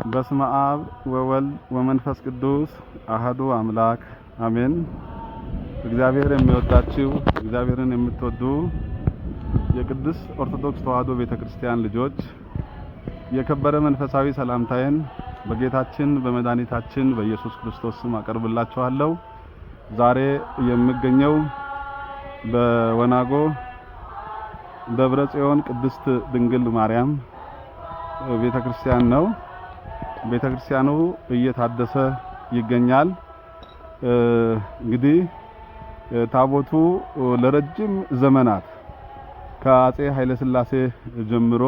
በስመ አብ ወወልድ ወመንፈስ ቅዱስ አሐዱ አምላክ አሜን። እግዚአብሔር የሚወዳችሁ እግዚአብሔርን የምትወዱ የቅድስት ኦርቶዶክስ ተዋሕዶ ቤተክርስቲያን ልጆች የከበረ መንፈሳዊ ሰላምታዬን በጌታችን በመድኃኒታችን በኢየሱስ ክርስቶስ ስም አቀርብላችኋለሁ። ዛሬ የምገኘው በወናጎ ደብረ ጽዮን ቅድስት ድንግል ማርያም ቤተክርስቲያን ነው። ቤተክርስቲያኑ እየታደሰ ይገኛል። እንግዲህ ታቦቱ ለረጅም ዘመናት ከአጼ ኃይለ ሥላሴ ጀምሮ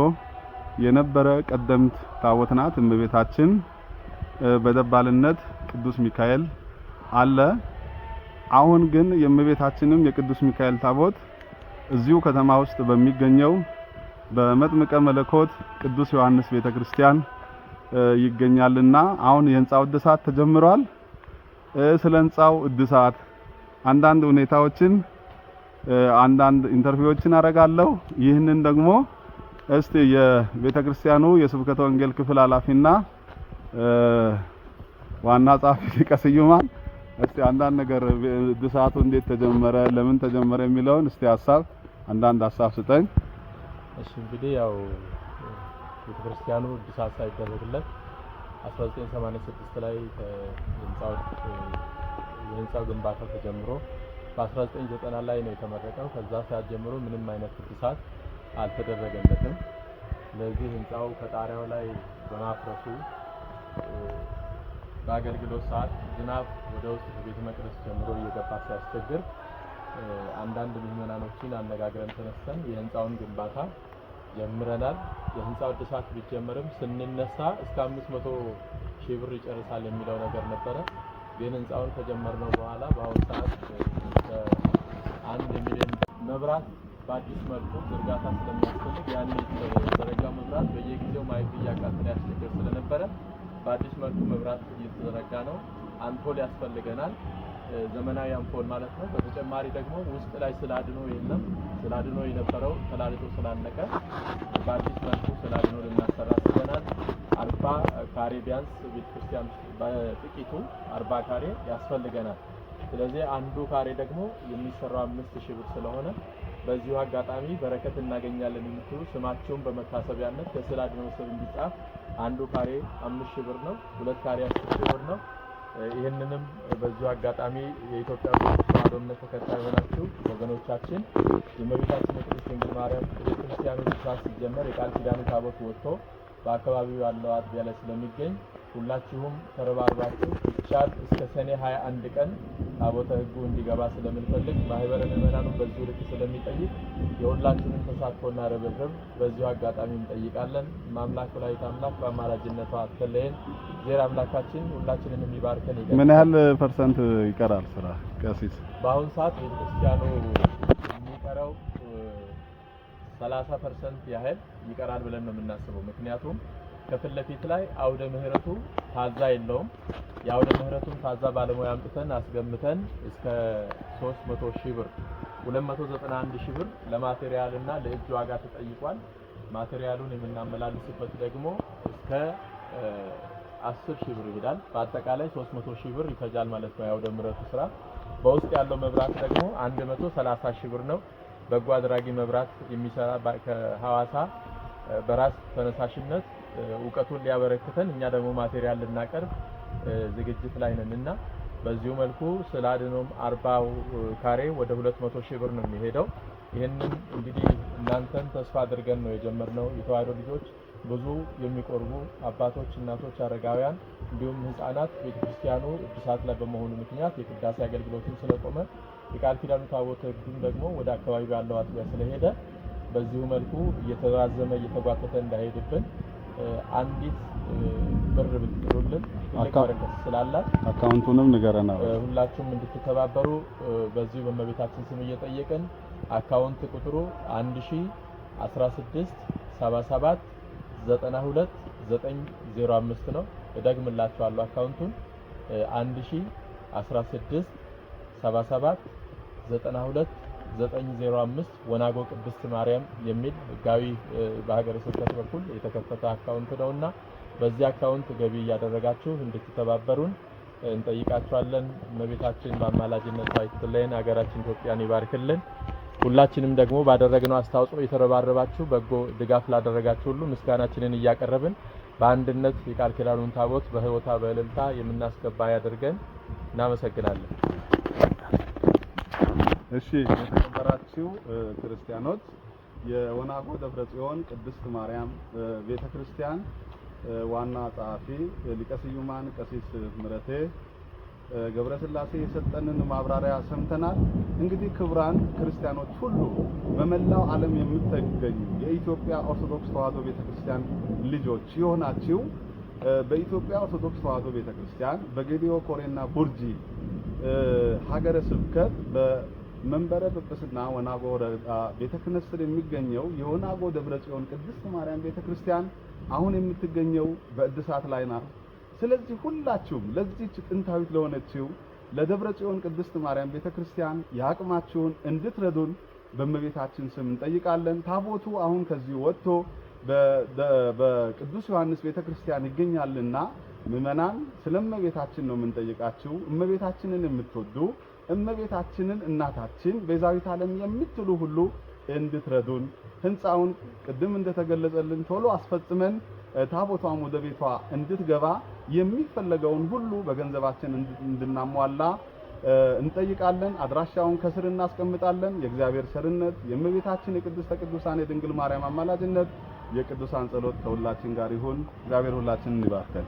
የነበረ ቀደምት ታቦት ናት። እመቤታችን በደባልነት ቅዱስ ሚካኤል አለ። አሁን ግን የእመቤታችንም የቅዱስ ሚካኤል ታቦት እዚሁ ከተማ ውስጥ በሚገኘው በመጥምቀ መለኮት ቅዱስ ዮሐንስ ቤተክርስቲያን ይገኛልና አሁን የህንጻው እድሳት ተጀምሯል። ስለ ህንጻው እድሳት አንዳንድ ሁኔታዎችን አንዳንድ ኢንተርቪዎችን አረጋለሁ። ይህንን ደግሞ እስቲ የቤተክርስቲያኑ የስብከተ ወንጌል ክፍል ኃላፊና ዋና ጸሐፊ ሊቀ ስዩማን እስቲ አንዳንድ ነገር እድሳቱ እንዴት ተጀመረ፣ ለምን ተጀመረ የሚለውን እስቲ አንዳንድ ሀሳብ ስጠኝ። እሺ እንግዲህ ያው ቤተክርስቲያኑ እድሳት ሳይደረግለት 1986 ላይ የህንጻው ግንባታ ተጀምሮ በ1990 ላይ ነው የተመረቀው። ከዛ ሰዓት ጀምሮ ምንም አይነት እድሳት አልተደረገለትም። ስለዚህ ህንጻው ከጣሪያው ላይ በማፍረሱ በአገልግሎት ሰዓት ዝናብ ወደ ውስጥ ከቤተ መቅደስ ጀምሮ እየገባ ሲያስቸግር አንዳንድ ምዕመናኖችን አነጋግረን ተነስተን የህንጻውን ግንባታ ጀምረናል። የህንጻው እድሳት ቢጀመርም ስንነሳ እስከ 500 ሺህ ብር ይጨርሳል የሚለው ነገር ነበረ። ግን ህንጻውን ከጀመርነው በኋላ በአሁኑ ሰዓት ከ1 ሚሊዮን መብራት በአዲስ መልኩ ዝርጋታ ስለሚያስፈልግ ያን የተዘረጋው መብራት በየጊዜው ማየት እያቃጠለ ያስቸግር ስለነበረ በአዲስ መልኩ መብራት እየተዘረጋ ነው። አምፖል ያስፈልገናል፣ ዘመናዊ አምፖል ማለት ነው። በተጨማሪ ደግሞ ውስጥ ላይ ስላድኖ የለም። ስላድኖ የነበረው ተላልጦ ስላለቀ በአዲስ መልኩ ስላድኖ ልናሰራ አስበናል። 40 ካሬ ቢያንስ ቤተክርስቲያን በጥቂቱ 40 ካሬ ያስፈልገናል። ስለዚህ አንዱ ካሬ ደግሞ የሚሰራው 5000 ብር ስለሆነ በዚሁ አጋጣሚ በረከት እናገኛለን የምትሉ ስማቸውን በመታሰቢያነት ከስላድኖ ስር እንዲጻፍ አንዱ ካሬ 5000 ብር ነው። 2 ካሬ 10000 ብር ነው። ይህንንም በዚሁ አጋጣሚ የኢትዮጵያ ኦርቶዶክስ ተዋሕዶ እምነት ተከታይ የሆናችሁ ወገኖቻችን የእመቤታችን የቅድስት ድንግል ማርያም ቤተክርስቲያኑ እድሳት ሲጀመር የቃል ኪዳኑ ታቦት ወጥቶ በአካባቢው ያለው አጥቢያ ላይ ስለሚገኝ ሁላችሁም ተረባርባችሁ ይቻል እስከ ሰኔ 21 ቀን ታቦተ ሕጉ እንዲገባ ስለምንፈልግ ማህበረ ምዕመናኑ በዚሁ ልክ ስለሚጠይቅ የሁላችሁንም ተሳትፎና ርብርብ በዚሁ አጋጣሚ እንጠይቃለን። ማምላክ ወላዲተ አምላክ በአማላጅነቷ አትለየን። እግዚአብሔር አምላካችን ሁላችንን የሚባርከን ይገኛል። ምን ያህል ፐርሰንት ይቀራል ስራ ቀሲስ? በአሁኑ ሰዓት ቤተክርስቲያኑ የሚቀረው 30% ያህል ይቀራል ብለን ነው የምናስበው። ምክንያቱም ከፊት ለፊት ላይ አውደ ምህረቱ ታዛ የለውም። የአውደ ምህረቱን ታዛ ባለሙያ አምጥተን አስገምተን እስከ 300 ሺህ ብር 291 ሺህ ብር ለማቴሪያል እና ለእጅ ዋጋ ተጠይቋል። ማቴሪያሉን የምናመላልስበት ደግሞ እስከ 10 ሺህ ብር ይሄዳል። በአጠቃላይ 300 ሺህ ብር ይፈጃል ማለት ነው የአውደ ምህረቱ ስራ። በውስጥ ያለው መብራት ደግሞ 130 ሺህ ብር ነው። በጎ አድራጊ መብራት የሚሰራ ከሐዋሳ በራስ ተነሳሽነት ዕውቀቱን ሊያበረክተን እኛ ደግሞ ማቴሪያል ልናቀርብ ዝግጅት ላይ ነንና በዚሁ መልኩ ስላድኖም 40 ካሬ ወደ 200 ሺህ ብር ነው የሚሄደው። ይሄንን እንግዲህ እናንተን ተስፋ አድርገን ነው የጀመርነው። የተዋሕዶ ልጆች ብዙ የሚቆርቡ አባቶች፣ እናቶች፣ አረጋውያን እንዲሁም ህፃናት ቤተክርስቲያኑ እድሳት ላይ በመሆኑ ምክንያት የቅዳሴ አገልግሎትን ስለቆመ የቃል ኪዳኑ ታቦተ ሕጉም ደግሞ ወደ አካባቢ ያለው አጥቢያ ስለሄደ በዚሁ መልኩ እየተራዘመ እየተጓተተ እንዳይሄድብን አንዲት ብር ብትጥሩልን ትልቅ በረከት ስላላት አካውንቱንም ንገረና ሁላችሁም እንድትተባበሩ በዚሁ በእመቤታችን ስም እየጠየቅን አካውንት ቁጥሩ 1016 77 92 905 ነው። እደግምላችኋለሁ አካውንቱን 1016 77 92 905 ወናጎ ቅድስት ማርያም የሚል ህጋዊ በሀገረ ስብከት በኩል የተከፈተ አካውንት ነውና በዚህ አካውንት ገቢ እያደረጋችሁ እንድትተባበሩን እንጠይቃችኋለን። እመቤታችን በአማላጅነቷ ይትለየን፣ ሀገራችን ኢትዮጵያን ይባርክልን። ሁላችንም ደግሞ ባደረግነው አስተዋጽኦ የተረባረባችሁ በጎ ድጋፍ ላደረጋችሁ ሁሉ ምስጋናችንን እያቀረብን በአንድነት የቃል ኪዳኑን ታቦት በህይወታ በእልልታ የምናስገባ ያድርገን። እናመሰግናለን። እሺ የተከበራችሁ ክርስቲያኖች የወናጎ ደብረ ጽዮን ቅድስት ማርያም ቤተክርስቲያን ዋና ጸሐፊ ሊቀ ስዩማን ቀሲስ ምህረቴ ገብረስላሴ የሰጠንን ማብራሪያ ሰምተናል። እንግዲህ ክቡራን ክርስቲያኖች ሁሉ በመላው ዓለም የምትገኙ የኢትዮጵያ ኦርቶዶክስ ተዋሕዶ ቤተክርስቲያን ልጆች የሆናችሁ በኢትዮጵያ ኦርቶዶክስ ተዋሕዶ ቤተክርስቲያን በጌዲዮ ኮሬና ቡርጂ ሀገረ ስብከት በመንበረ ጵጵስና ወናጎ ቤተ ክህነት ስር የሚገኘው የወናጎ ደብረ ጽዮን ቅድስት ማርያም ቤተክርስቲያን አሁን የምትገኘው በእድሳት ላይ ናት። ስለዚህ ሁላችሁም ለዚህች ጥንታዊት ለሆነችው ለደብረ ጽዮን ቅድስት ማርያም ቤተክርስቲያን የአቅማችሁን እንድትረዱን በእመቤታችን ስም እንጠይቃለን። ታቦቱ አሁን ከዚህ ወጥቶ በቅዱስ ዮሐንስ ቤተክርስቲያን ይገኛልና ምእመናን ስለ እመቤታችን ነው የምንጠይቃችሁ። እመቤታችንን የምትወዱ እመቤታችንን እናታችን ቤዛዊት ዓለም የምትሉ ሁሉ እንድትረዱን ህንጻውን ቅድም እንደተገለጸልን ቶሎ አስፈጽመን ታቦቷም ወደ ቤቷ እንድትገባ የሚፈለገውን ሁሉ በገንዘባችን እንድናሟላ እንጠይቃለን። አድራሻውን ከስር እናስቀምጣለን። የእግዚአብሔር ቸርነት የእመቤታችን የቅድስተ ቅዱሳን የድንግል ማርያም አማላጅነት የቅዱሳን ጸሎት ከሁላችን ጋር ይሁን። እግዚአብሔር ሁላችንን ይባርከን።